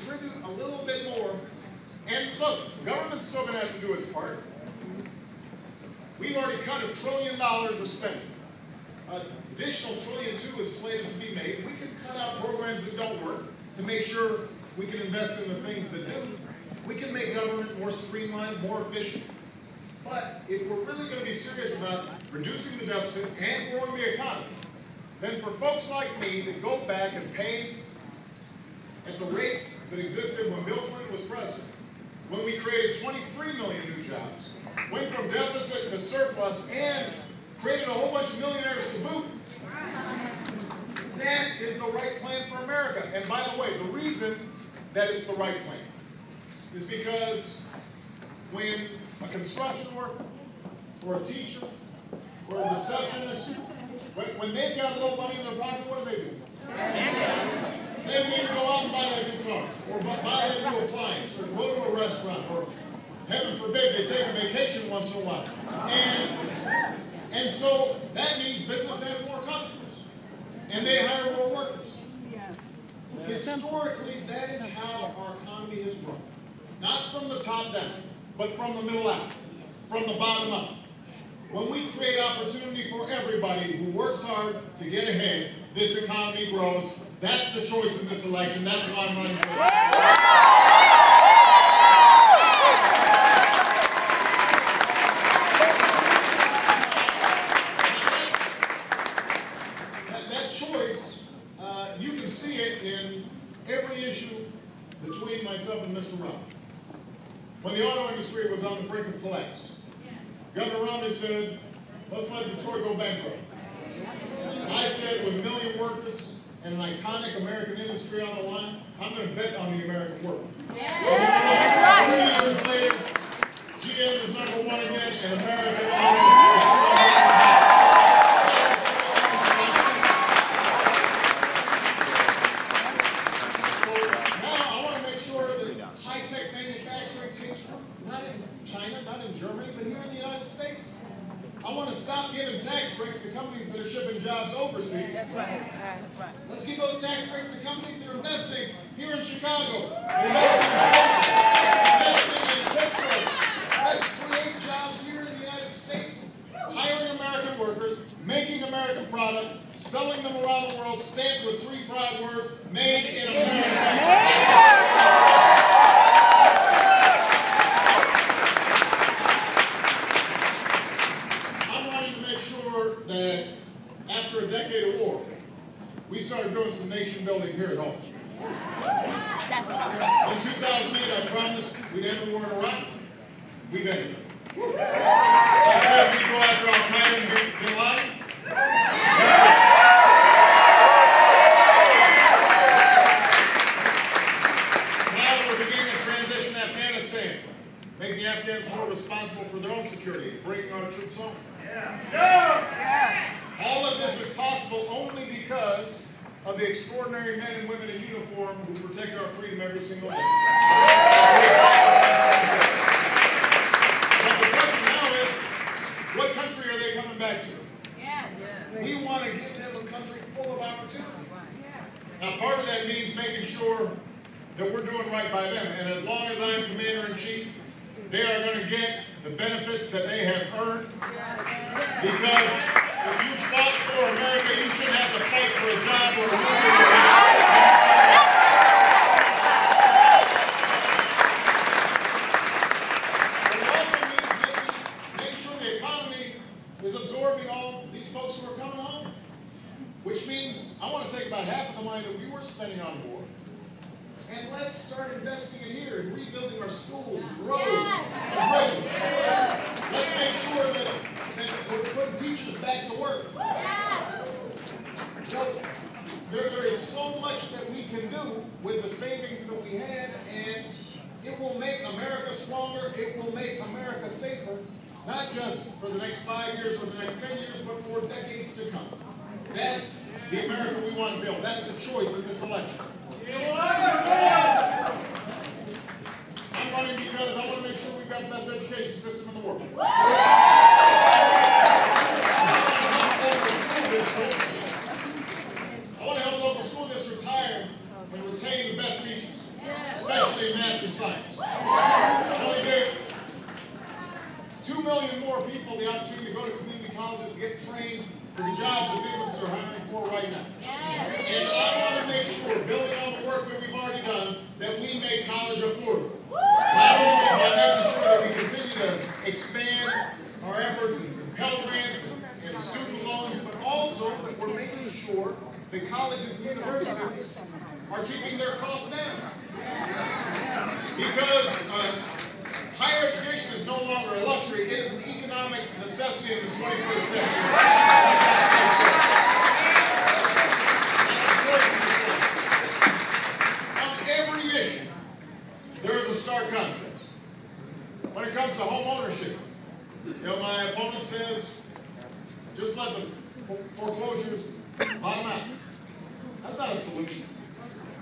contribute a little bit more. And look, the government's still going to have to do its part. We've already cut $1 trillion of spending. Additional $1.2 trillion is slated to be made. We can cut out programs that don't work to make sure we can invest in the things that do. We can make government more streamlined, more efficient. But if we're really going to be serious about reducing the deficit and growing the economy, then for folks like me that go back and pay at the rates that existed when Bill Clinton was president, when we created 23 million new jobs, went from deficit to surplus, and created a whole bunch of millionaires to boot, that is the right plan for America. And by the way, the reason that it's the right plan is because when a construction worker, or a teacher, or a receptionist, when they've got a little money in their pocket, what do? They need to go out and buy a new car, or buy a new appliance, or go to a restaurant, or heaven forbid, they take a vacation once in a while. And so that means business has more customers, and they hire more workers. Historically, that is how our economy has grown. Not from the top down, but from the middle out, from the bottom up. When we create opportunity for everybody who works hard to get ahead, this economy grows. That's the choice in this election. That's what I'm running for. You can see it in every issue between myself and Mr. Romney. When the auto industry was on the brink of collapse, Governor Romney said, let's let Detroit go bankrupt. I said, with 1 million workers and an iconic American industry on the line, I'm going to bet on the American worker. Yeah. 3 years later, GM is #1 again, and American auto. China, not in Germany, but here in the United States. I want to stop giving tax breaks to companies that are shipping jobs overseas. That's right. That's right. Let's give those tax breaks to companies that are investing here in Chicago, investing in Pittsburgh. Let's create jobs here in the United States, hiring American workers, making American products, selling them around the world, stamped with 3 proud words: made in America. That after a decade of war, we started doing some nation building here at home. In 2008, I promised we'd end the war in Iraq. We've ended it. I said we'd go after Al-Qaeda and Bin Laden. Now we're beginning to transition Afghanistan, making the Afghans more responsible for their own security, bringing our troops home. All of this is possible only because of the extraordinary men and women in uniform who protect our freedom every single day. But the question now is, what country are they coming back to? We want to give them a country full of opportunity. Now, part of that means making sure that we're doing right by them. And as long as I am commander-in-chief, they are going to get the benefits that they have earned. Because if you fought for America, you shouldn't have to fight for a job or a movie. It also means make sure the economy is absorbing all these folks who are coming home. Which means I want to take about half of the money that we were spending on war, and let's start investing it here and rebuilding our schools, and roads, and bridges. Let's make sure that we're putting teachers back to work. You know, there is so much that we can do with the savings that we had, and it will make America stronger. It will make America safer, not just for the next 5 years or the next 10 years, but for decades to come. That's the America we want to build. That's the choice in this election. I'm running because I want to make sure we've got the best education system in the world. I want to help local school districts hire and retain the best teachers. study math and science. It only gave 2 million more people the opportunity to go to community colleges to get trained for the jobs that businesses are hiring for right now. And I want to make sure, building on the work that we've already done, that we make college affordable. Not only by making sure that we continue to expand our efforts in Pell Grants and student loans, but also that we're making sure that colleges and universities are keeping their costs down. Because higher education is no longer a luxury, it is an economic necessity in the 21st century. On every issue, there is a stark contrast. When it comes to home ownership, my opponent says, just let the foreclosures bottom out. That's not a solution.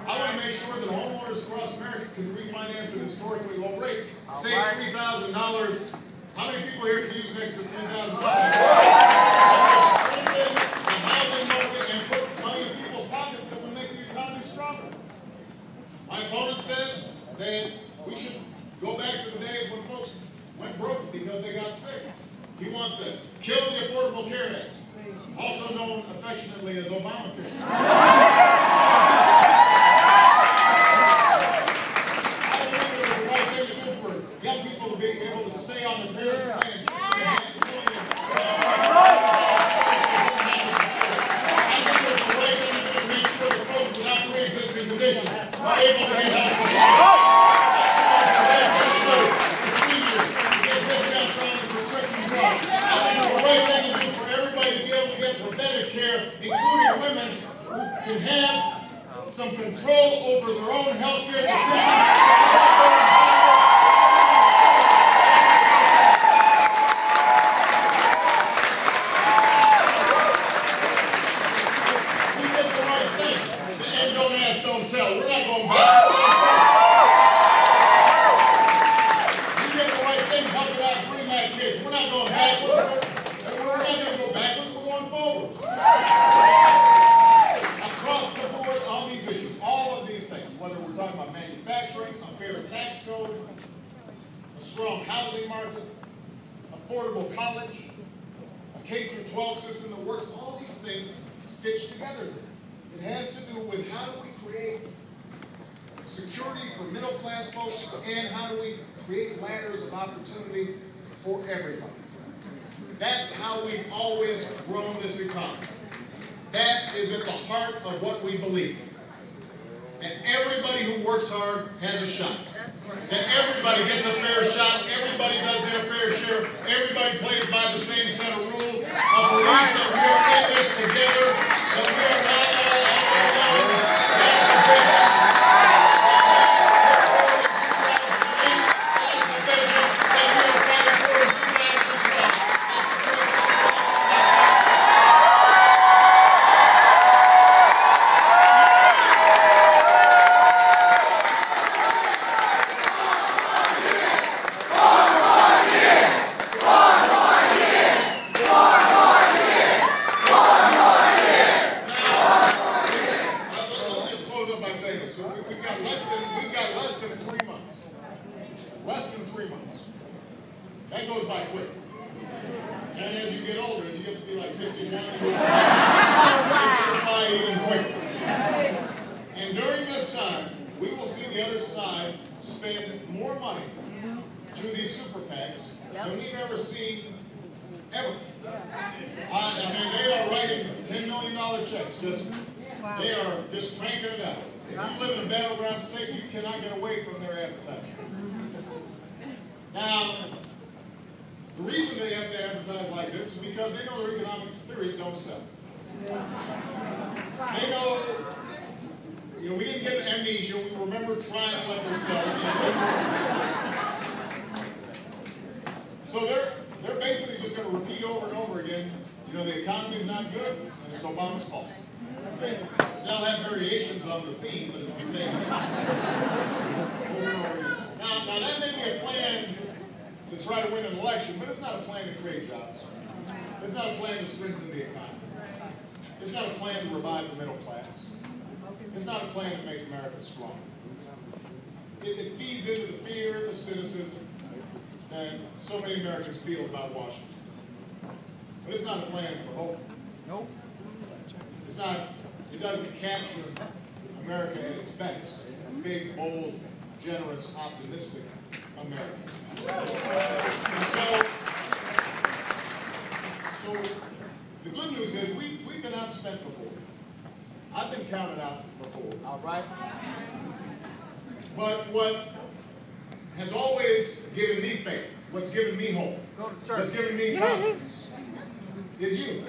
I want to make sure that homeowners across America can refinance at historically low rates. Save $3,000. How many people here can use an extra $3,000? Strengthen the housing market and put money in people's pockets that will make the economy stronger. My opponent says that we should go back to the days when folks went broke because they got sick. He wants to kill the Affordable Care Act, also known affectionately as Obamacare. Young people to be able to stay on their parents' plans. I think there's a way to make sure that folks without pre-existing conditions are able to get help. The seniors get discounts on the prescription drugs. I think it's the right thing to do for everybody to be able to get preventive care, including women who can have some control over their own health care decisions. Strong housing market, affordable college, a K-12 system that works, all these things stitched together. It has to do with how do we create security for middle-class folks and how do we create ladders of opportunity for everybody. That's how we've always grown this economy. That is at the heart of what we believe. That everybody who works hard has a shot. That everybody gets a fair shot, everybody does their fair share, everybody plays by the same set of rules. A belief that we are in this together, that we are not all alone. That is the vision that we are fighting for in 2012. That goes by quick. And as you get older, as you get to be like 51, it goes by even quicker. And during this time, we will see the other side spend more money through these super PACs than we've ever seen, ever. I mean, they are writing $10 million checks. They are just cranking it out. If you live in a battleground state, you cannot get away from their advertising. Now, the reason they have to advertise like this is because they know their economics theories don't sell. They know, we didn't get amnesia. We remember trying what they're selling. So they're basically just going to repeat over and over again, the economy's not good, and it's Obama's fault. They'll have variations on the theme, but it's the same. Over and over again. Now that may be a plan to try to win an election, but it's not a plan to create jobs. It's not a plan to strengthen the economy. It's not a plan to revive the middle class. It's not a plan to make America strong. it feeds into the fear, the cynicism that so many Americans feel about Washington. But it's not a plan for hope. Nope. It's not, it doesn't capture America at its best. A big, bold, generous, optimistic America. And so the good news is we've been outspent before. I've been counted out before. All right. But what has always given me faith, what's given me hope, Go to church. what's given me confidence, is you.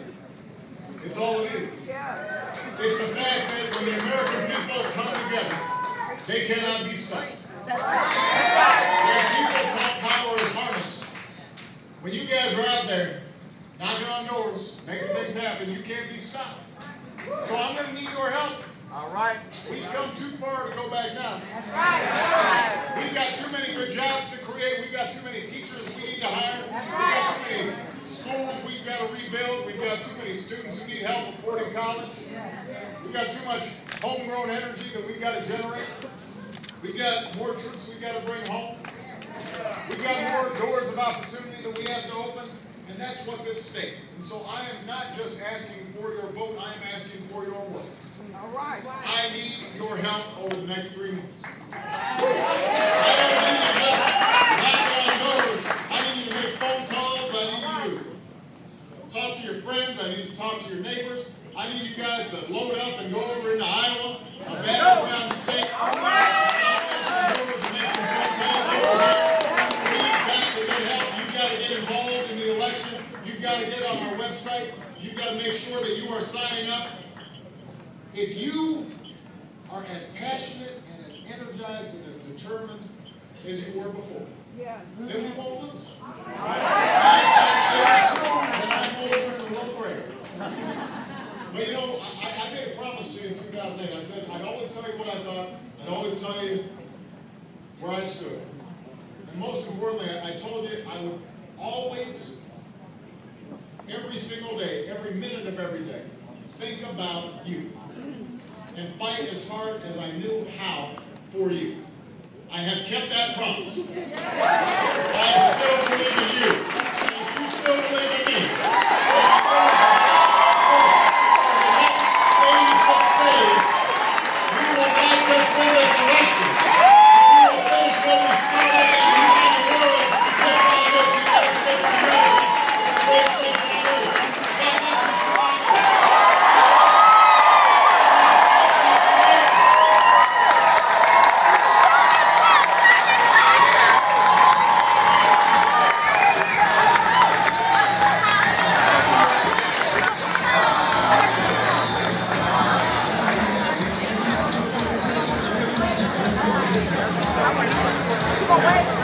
It's all of you. Yeah. It's the fact that when the American people come together, they cannot be stopped. That's right. When people call power is harness, when you guys are out there knocking on doors, making things happen, you can't be stopped. So I'm going to need your help. All right. We've come too far to go back now. That's right. We've got too many good jobs to create. We've got too many teachers we need to hire. That's We've got too many schools we've got to rebuild. We've got too many students who need help affording college. We've got too much homegrown energy that we've got to generate. We've got more troops we've got to bring home. We've got more doors of opportunity that we have to open. And that's what's at stake. And so I am not just asking for your vote, I am asking for your work. All right. I need your help over the next 3 months. I don't need you just knocking on doors. I need you to make phone calls. I need you to talk to your friends. I need you to talk to your neighbors. I need you guys to load up and go over into Iowa, a battleground state. All right. You've got to get on our website. You've got to make sure that you are signing up. If you are as passionate and as energized and as determined as you were before, Yeah. then we won't lose. And I'm over in the low grade. But you know, I made a promise to you in 2008. I said I'd always tell you what I thought. I'd always tell you where I stood. And most importantly, I told you I would always, every single day, every minute of every day, think about you and fight as hard as I knew how for you. I have kept that promise. I still believe in you. And if you still believe in me, we will not just win this election. We will finish what we started and unite the world just like this. United States of America. Come on, wait.